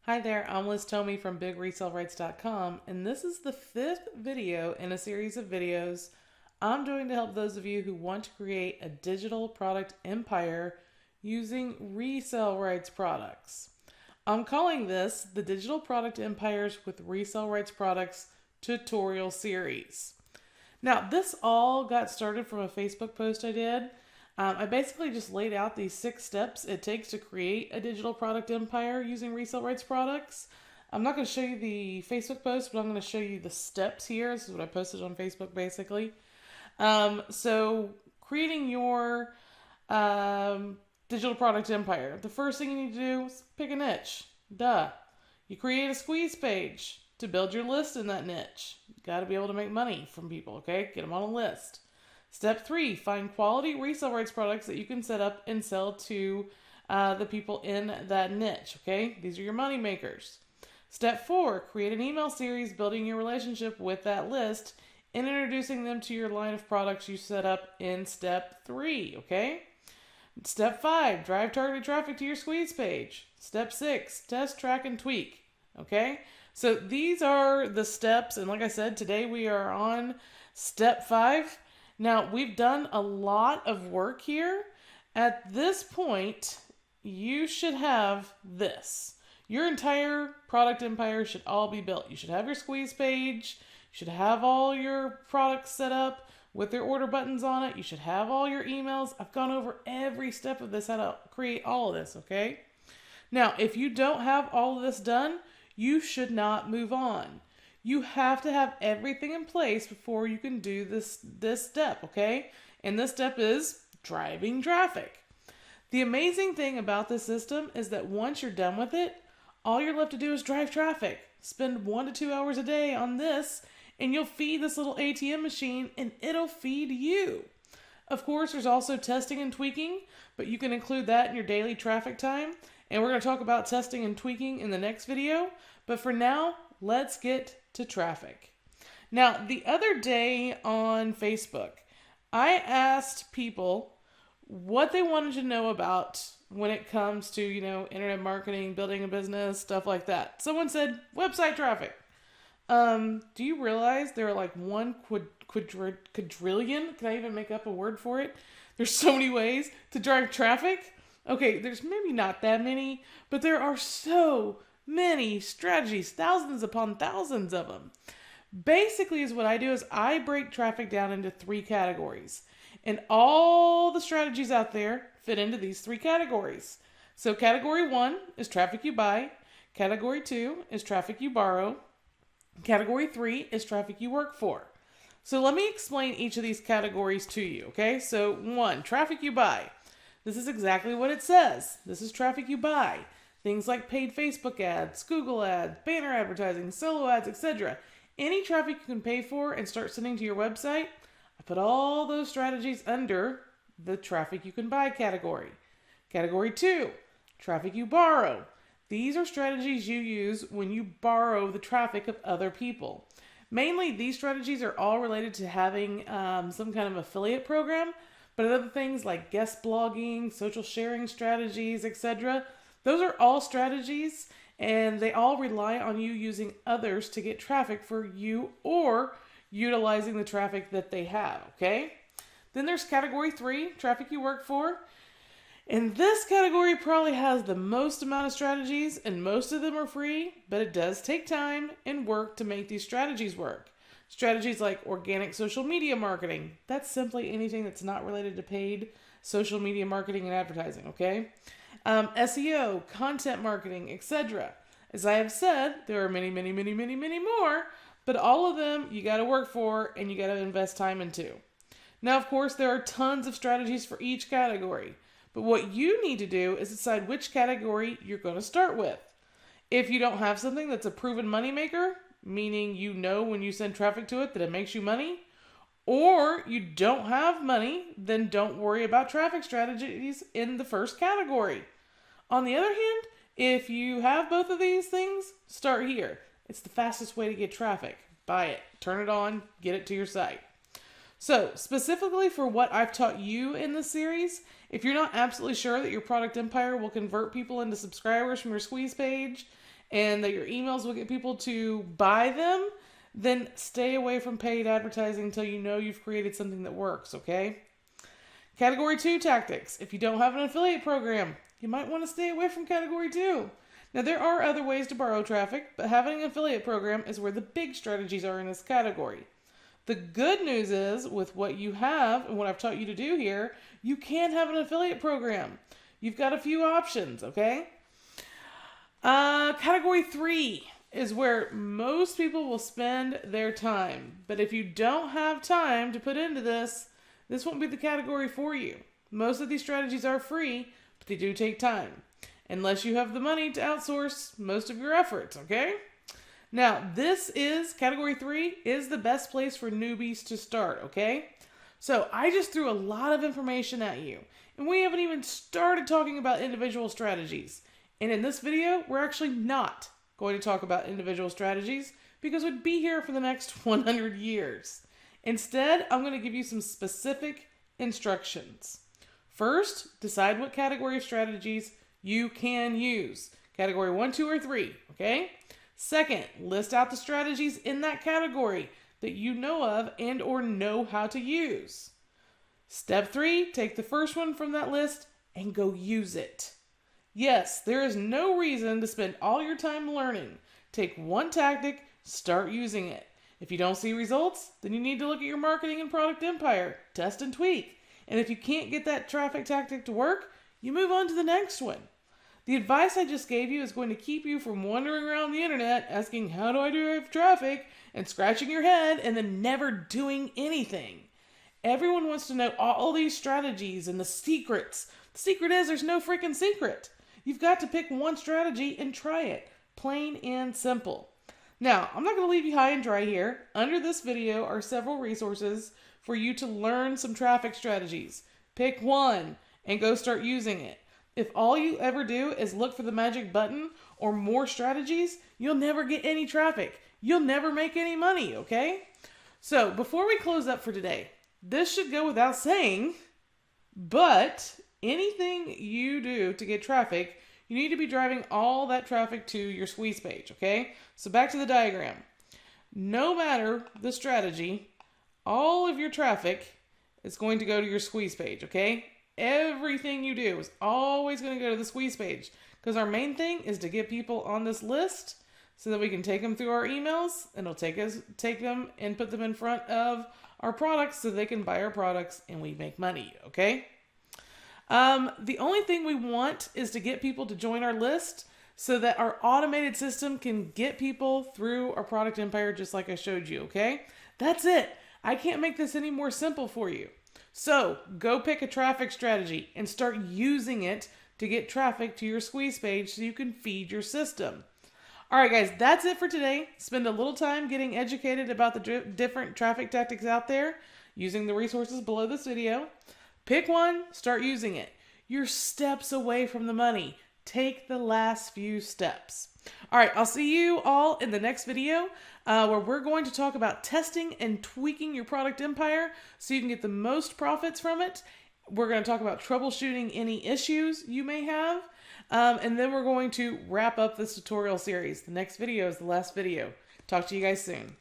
Hi there, I'm Liz Tomey from BigResaleRights.com, and this is the 5th video in a series of videos I'm doing to help those of you who want to create a digital product empire using resale rights products. I'm calling this the Digital Product Empires with Resale Rights Products tutorial series. Now, this all got started from a Facebook post I did. I basically just laid out these 6 steps it takes to create a digital product empire using resale rights products. I'm not going to show you the Facebook post, but I'm going to show you the steps here. This is what I posted on Facebook basically. So creating your digital product empire, the first thing you need to do is pick a niche. Duh. You create a squeeze page to build your list in that niche. You got to be able to make money from people, okay? Get them on a list. Step 3, find quality resale rights products that you can set up and sell to the people in that niche, okay? These are your money makers. Step 4, create an email series building your relationship with that list and introducing them to your line of products you set up in step 3, okay? Step 5, drive targeted traffic to your squeeze page. Step 6, test, track, and tweak, okay? So these are the steps, and like I said, today we are on step 5. Now, we've done a lot of work here. At this point, you should have this. Your entire product empire should all be built. You should have your squeeze page. You should have all your products set up with their order buttons on it. You should have all your emails. I've gone over every step of this, how to create all of this, okay? Now, if you don't have all of this done, you should not move on. You have to have everything in place before you can do this step, okay? And this step is driving traffic. The amazing thing about this system is that once you're done with it, all you're left to do is drive traffic. Spend 1 to 2 hours a day on this, and you'll feed this little ATM machine, and it'll feed you. Of course, there's also testing and tweaking, but you can include that in your daily traffic time. And we're going to talk about testing and tweaking in the next video. But for now, let's get to traffic. Now, the other day on Facebook, I asked people what they wanted to know about when it comes to, internet marketing, building a business, stuff like that. Someone said website traffic. Do you realize there are like 1 quadrillion? Can I even make up a word for it? There's so many ways to drive traffic. Okay, there's maybe not that many, but there are so many strategies, thousands upon thousands of them. Basically, is what I do is I break traffic down into 3 categories. And all the strategies out there fit into these 3 categories. So category 1 is traffic you buy. Category 2 is traffic you borrow. Category 3 is traffic you work for. So let me explain each of these categories to you, okay? So 1, traffic you buy. This is exactly what it says. This is traffic you buy. Things like paid Facebook ads, Google ads, banner advertising, solo ads, etc. Any traffic you can pay for and start sending to your website, I put all those strategies under the traffic you can buy category. Category 2, traffic you borrow. These are strategies you use when you borrow the traffic of other people. Mainly, these strategies are all related to having some kind of affiliate program, but other things like guest blogging, social sharing strategies, etc., those are all strategies, and they all rely on you using others to get traffic for you or utilizing the traffic that they have, okay? Then there's category 3, traffic you work for. And this category probably has the most amount of strategies, and most of them are free, but it does take time and work to make these strategies work. Strategies like organic social media marketing. That's simply anything that's not related to paid social media marketing and advertising, okay? SEO, content marketing, etc. As I have said, there are many, many, many, many, many more, but all of them you got to work for and you got to invest time into. Now, of course, there are tons of strategies for each category, but what you need to do is decide which category you're going to start with. If you don't have something that's a proven moneymaker, meaning you know when you send traffic to it that it makes you money, or you don't have money, then don't worry about traffic strategies in the first category. On the other hand, if you have both of these things, start here. It's the fastest way to get traffic. Buy it, turn it on, get it to your site. So, specifically for what I've taught you in this series, if you're not absolutely sure that your product empire will convert people into subscribers from your squeeze page and that your emails will get people to buy them, then stay away from paid advertising until you know you've created something that works, okay? Category 2 tactics. If you don't have an affiliate program, you might want to stay away from category 2. Now, there are other ways to borrow traffic, but having an affiliate program is where the big strategies are in this category. The good news is, with what you have and what I've taught you to do here, you can have an affiliate program. You've got a few options, okay? Category 3 is where most people will spend their time. But if you don't have time to put into this won't be the category for you. Most of these strategies are free, but they do take time. Unless you have the money to outsource most of your efforts, okay? Now, category 3 is the best place for newbies to start, okay? So I just threw a lot of information at you, and we haven't even started talking about individual strategies. And in this video, we're actually not going to talk about individual strategies because we'd be here for the next 100 years. Instead, I'm going to give you some specific instructions. First, decide what category of strategies you can use. Category 1, 2, or 3, okay? Second, list out the strategies in that category that you know of and or know how to use. Step 3, take the first one from that list and go use it. Yes, there is no reason to spend all your time learning. Take one tactic, start using it. If you don't see results, then you need to look at your marketing and product empire, test and tweak. And if you can't get that traffic tactic to work, you move on to the next one. The advice I just gave you is going to keep you from wandering around the internet asking, how do I drive traffic? And scratching your head and then never doing anything. Everyone wants to know all these strategies and the secrets. The secret is there's no freaking secret. You've got to pick one strategy and try it. Plain and simple. Now, I'm not going to leave you high and dry here. Under this video are several resources for you to learn some traffic strategies. Pick one and go start using it. If all you ever do is look for the magic button or more strategies, you'll never get any traffic. You'll never make any money, okay? So, before we close up for today, this should go without saying, but anything you do to get traffic, you need to be driving all that traffic to your squeeze page, okay? So back to the diagram. No matter the strategy, all of your traffic is going to go to your squeeze page, okay? Everything you do is always going to go to the squeeze page because our main thing is to get people on this list so that we can take them through our emails and it'll take them and put them in front of our products so they can buy our products and we make money, okay? The only thing we want is to get people to join our list so that our automated system can get people through our product empire just like I showed you, okay? That's it. I can't make this any more simple for you. So go pick a traffic strategy and start using it to get traffic to your squeeze page so you can feed your system. All right, guys, that's it for today. Spend a little time getting educated about the different traffic tactics out there using the resources below this video. Pick one, start using it. You're steps away from the money. Take the last few steps. All right, I'll see you all in the next video where we're going to talk about testing and tweaking your product empire so you can get the most profits from it. We're going to talk about troubleshooting any issues you may have. And then we're going to wrap up this tutorial series. The next video is the last video. Talk to you guys soon.